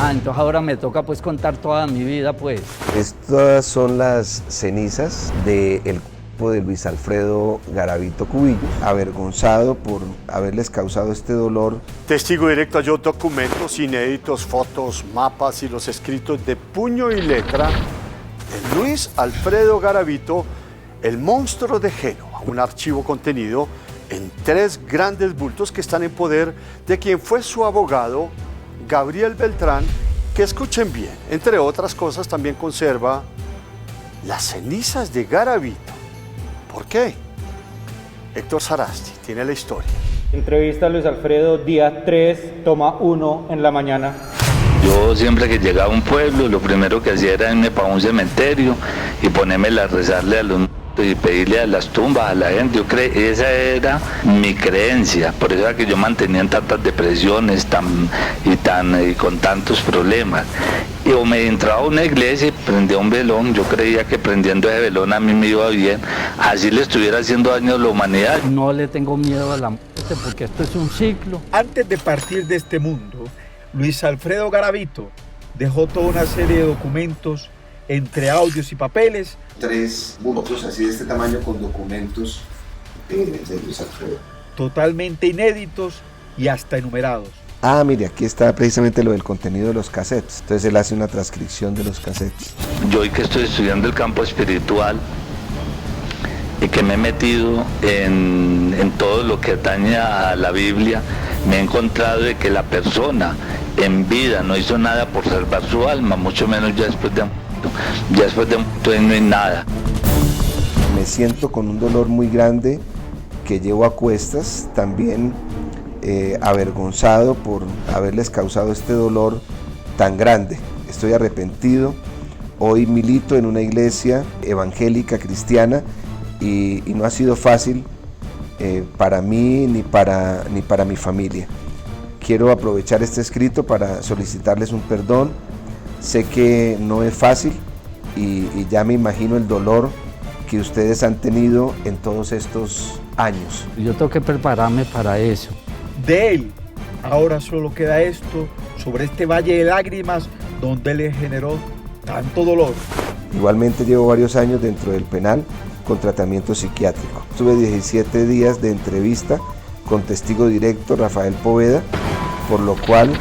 Entonces ahora me toca pues contar toda mi vida pues. Estas son las cenizas del cuerpo de Luis Alfredo Garavito Cubillos, avergonzado por haberles causado este dolor. Testigo directo halló documentos inéditos, fotos, mapas y los escritos de puño y letra de Luis Alfredo Garavito, el monstruo de Génova, un archivo contenido en 3 grandes bultos que están en poder de quien fue su abogado, Gabriel Beltrán, que escuchen bien, entre otras cosas también conserva las cenizas de Garavito. ¿Por qué? Héctor Sarasti tiene la historia. Entrevista a Luis Alfredo, día 3, toma 1 en la mañana. Yo siempre que llegaba a un pueblo, lo primero que hacía era irme para un cementerio y ponerme a rezarle a los muertos y pedirle a las tumbas, a la gente. Esa era mi creencia, por eso era que yo mantenía en tantas depresiones y con tantos problemas. Y o me entraba a una iglesia y prendía un velón, yo creía que prendiendo ese velón a mí me iba bien, así le estuviera haciendo daño a la humanidad. No le tengo miedo a la muerte porque esto es un ciclo. Antes de partir de este mundo, Luis Alfredo Garavito dejó toda una serie de documentos, entre audios y papeles. 3 bultos así de este tamaño con documentos de Luis Alfredo. Totalmente inéditos y hasta enumerados. Mire, aquí está precisamente lo del contenido de los cassettes. Entonces él hace una transcripción de los cassettes. Yo hoy que estoy estudiando el campo espiritual y que me he metido en todo lo que atañe a la Biblia, me he encontrado de que la persona en vida no hizo nada por salvar su alma, mucho menos ya después de muerto. Ya después de muerto no hay nada. Me siento con un dolor muy grande que llevo a cuestas, también avergonzado por haberles causado este dolor tan grande. Estoy arrepentido. Hoy milito en una iglesia evangélica cristiana y no ha sido fácil para mí ni para mi familia. Quiero aprovechar este escrito para solicitarles un perdón. Sé que no es fácil y ya me imagino el dolor que ustedes han tenido en todos estos años. Yo tengo que prepararme para eso. De él, ahora solo queda esto sobre este valle de lágrimas donde le generó tanto dolor. Igualmente llevo varios años dentro del penal con tratamiento psiquiátrico. Tuve 17 días de entrevista con testigo directo Rafael Poveda, por lo cual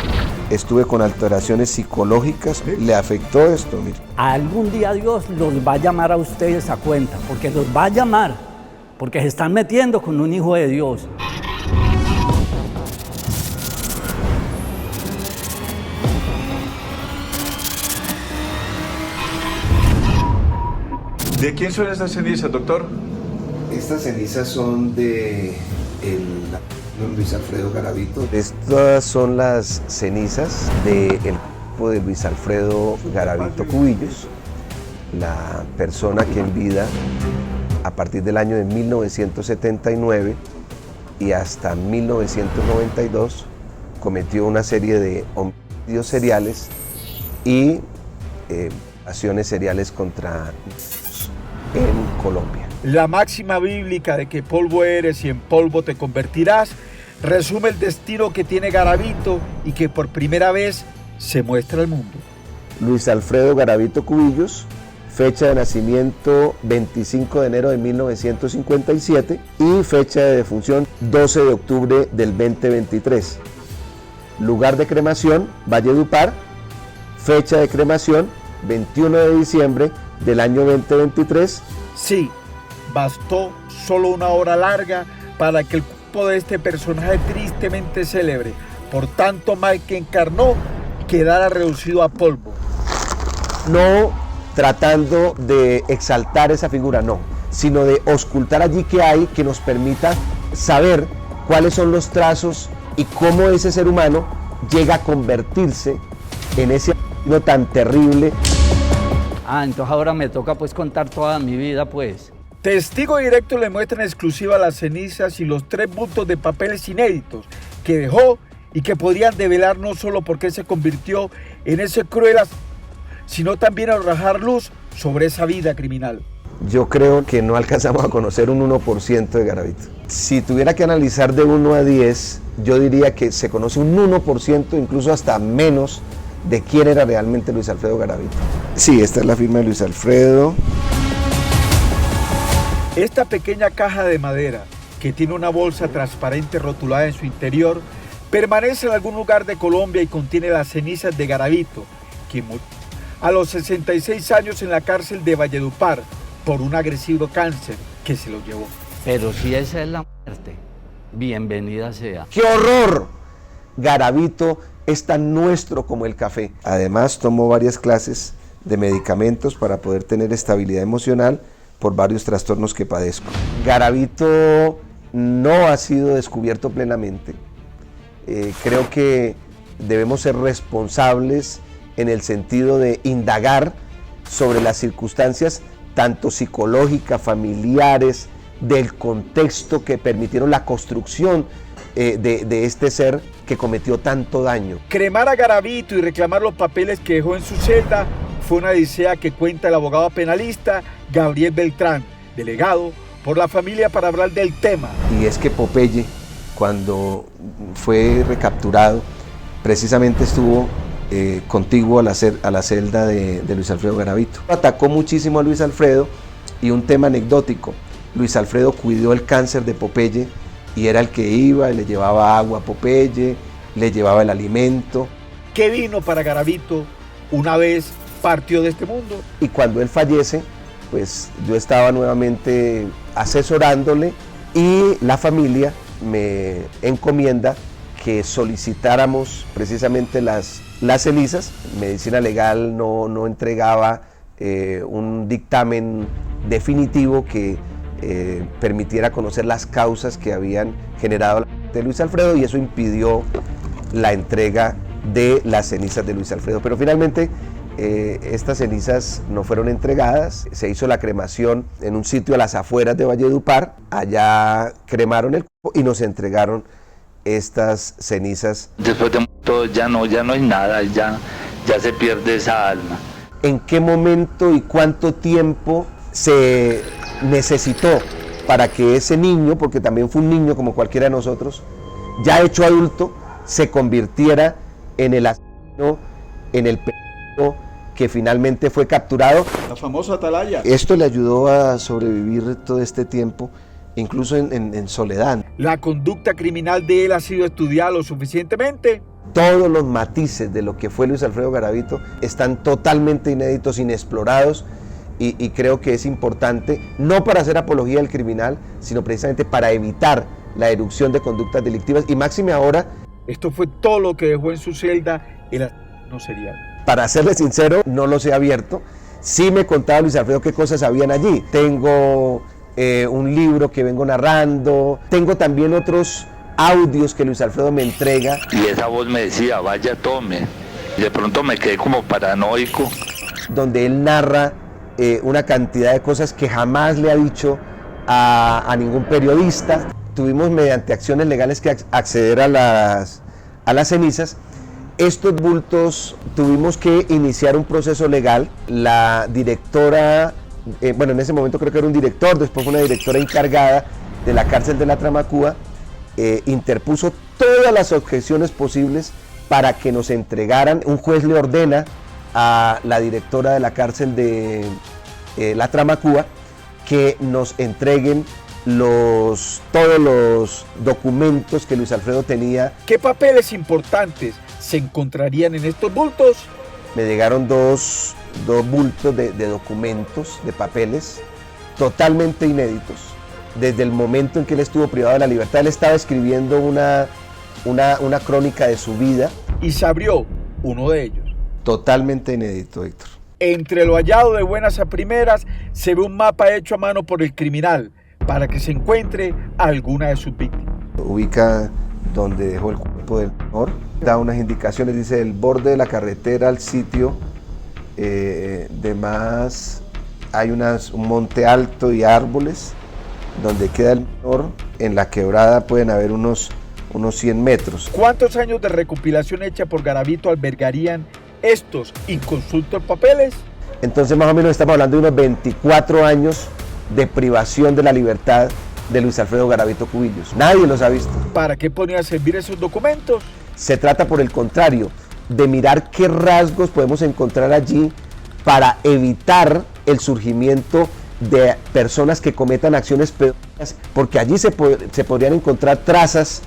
estuve con alteraciones psicológicas. Le afectó esto, mire. Algún día Dios los va a llamar a ustedes a cuenta, porque los va a llamar, porque se están metiendo con un hijo de Dios. ¿De quién son estas cenizas, doctor? Estas cenizas son de don Luis Alfredo Garavito. Estas son las cenizas del cuerpo de Luis Alfredo Garavito Cubillos, la persona que en vida, a partir del año de 1979 y hasta 1992, cometió una serie de homicidios seriales y acciones seriales contra en Colombia. La máxima bíblica de que polvo eres y en polvo te convertirás resume el destino que tiene Garavito y que por primera vez se muestra al mundo. Luis Alfredo Garavito Cubillos, fecha de nacimiento 25 de enero de 1957 y fecha de defunción 12 de octubre del 2023. Lugar de cremación, Valledupar, fecha de cremación 21 de diciembre del año 2023. Sí, bastó solo una hora larga para que el cuerpo de este personaje tristemente célebre, por tanto mal que encarnó, quedara reducido a polvo. No tratando de exaltar esa figura, no, sino de auscultar allí que hay que nos permita saber cuáles son los trazos y cómo ese ser humano llega a convertirse en ese asesino tan terrible. Entonces ahora me toca pues contar toda mi vida pues. Testigo directo le muestra en exclusiva las cenizas y los 3 bultos de papeles inéditos que dejó y que podrían develar no solo por qué se convirtió en ese cruel asesino, sino también arrojar luz sobre esa vida criminal. Yo creo que no alcanzamos a conocer un 1% de Garavito. Si tuviera que analizar de 1 a 10, yo diría que se conoce un 1%, incluso hasta menos de quién era realmente Luis Alfredo Garavito. Sí, esta es la firma de Luis Alfredo. Esta pequeña caja de madera, que tiene una bolsa transparente rotulada en su interior, permanece en algún lugar de Colombia y contiene las cenizas de Garavito, quien murió a los 66 años en la cárcel de Valledupar por un agresivo cáncer que se lo llevó. Pero si esa es la muerte, bienvenida sea. ¡Qué horror! Garavito es tan nuestro como el café. Además, tomó varias clases de medicamentos para poder tener estabilidad emocional por varios trastornos que padezco. Garavito no ha sido descubierto plenamente. Creo que debemos ser responsables en el sentido de indagar sobre las circunstancias tanto psicológicas, familiares, del contexto que permitieron la construcción de este ser que cometió tanto daño. Cremar a Garavito y reclamar los papeles que dejó en su celda fue una odisea que cuenta el abogado penalista Gabriel Beltrán, delegado por la familia para hablar del tema. Y es que Popeye, cuando fue recapturado, precisamente estuvo contiguo a la celda de Luis Alfredo Garavito. Atacó muchísimo a Luis Alfredo, y un tema anecdótico: Luis Alfredo cuidó el cáncer de Popeye y era el que iba y le llevaba agua a Popeye, le llevaba el alimento. ¿Qué vino para Garavito una vez partió de este mundo? Y cuando él fallece, pues yo estaba nuevamente asesorándole y la familia me encomienda que solicitáramos precisamente las cenizas. Medicina Legal no entregaba un dictamen definitivo que permitiera conocer las causas que habían generado la muerte de Luis Alfredo, y eso impidió la entrega de las cenizas de Luis Alfredo. Pero finalmente estas cenizas no fueron entregadas, se hizo la cremación en un sitio a las afueras de Valledupar, allá cremaron el cuerpo y nos entregaron estas cenizas. Después de todo ya no hay nada, ya se pierde esa alma. ¿En qué momento y cuánto tiempo se necesitó para que ese niño, porque también fue un niño como cualquiera de nosotros, ya hecho adulto, se convirtiera en el asesino, en el peligro que finalmente fue capturado? La famosa atalaya. Esto le ayudó a sobrevivir todo este tiempo, incluso en soledad. ¿La conducta criminal de él ha sido estudiada lo suficientemente? Todos los matices de lo que fue Luis Alfredo Garavito están totalmente inéditos, inexplorados, y creo que es importante, no para hacer apología del criminal, sino precisamente para evitar la erupción de conductas delictivas, y máxime ahora. Esto fue todo lo que dejó en su celda el asesino serial. Para serle sincero, no los he abierto. Sí me contaba Luis Alfredo qué cosas habían allí. Tengo un libro que vengo narrando, tengo también otros audios que Luis Alfredo me entrega. Y esa voz me decía, vaya, tome. De pronto me quedé como paranoico. Donde él narra una cantidad de cosas que jamás le ha dicho a ningún periodista. Tuvimos, mediante acciones legales, que acceder a las cenizas. Estos bultos tuvimos que iniciar un proceso legal. La directora, bueno, en ese momento creo que era un director, después fue una directora encargada de la cárcel de la Tramacúa, interpuso todas las objeciones posibles para que nos entregaran. Un juez le ordena a la directora de la cárcel de la Tramacúa que nos entreguen todos los documentos que Luis Alfredo tenía. ¿Qué papeles importantes se encontrarían en estos bultos? Me llegaron dos bultos de documentos, de papeles, totalmente inéditos. Desde el momento en que él estuvo privado de la libertad, él estaba escribiendo una crónica de su vida. Y se abrió uno de ellos. Totalmente inédito, Héctor. Entre lo hallado de buenas a primeras, se ve un mapa hecho a mano por el criminal para que se encuentre a alguna de sus víctimas. Ubica donde dejó el cuerpo del menor, da unas indicaciones, dice: el borde de la carretera al sitio, demás hay un monte alto y árboles, donde queda el menor. En la quebrada pueden haber unos 100 metros. ¿Cuántos años de recopilación hecha por Garavito albergarían estos inconsultos papeles? Entonces más o menos estamos hablando de unos 24 años de privación de la libertad de Luis Alfredo Garavito Cubillos. Nadie los ha visto. ¿Para qué podrían servir esos documentos? Se trata, por el contrario, de mirar qué rasgos podemos encontrar allí para evitar el surgimiento de personas que cometan acciones pedófilas, porque allí se podrían encontrar trazas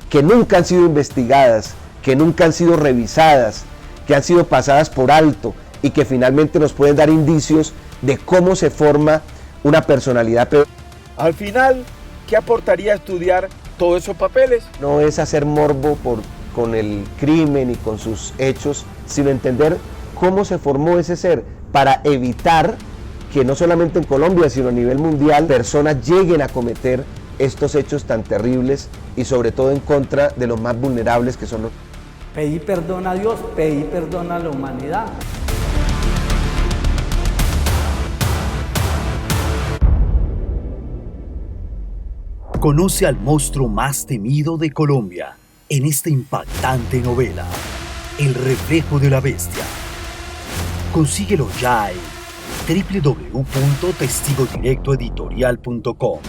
que nunca han sido investigadas, que nunca han sido revisadas, que han sido pasadas por alto y que finalmente nos pueden dar indicios de cómo se forma una personalidad pedófila. Al final, ¿qué aportaría estudiar todos esos papeles? No es hacer morbo con el crimen y con sus hechos, sino entender cómo se formó ese ser para evitar que no solamente en Colombia, sino a nivel mundial, personas lleguen a cometer estos hechos tan terribles y sobre todo en contra de los más vulnerables que son los... Pedí perdón a Dios, pedí perdón a la humanidad. Conoce al monstruo más temido de Colombia en esta impactante novela, El reflejo de la bestia. Consíguelo ya en www.testigodirectoeditorial.com.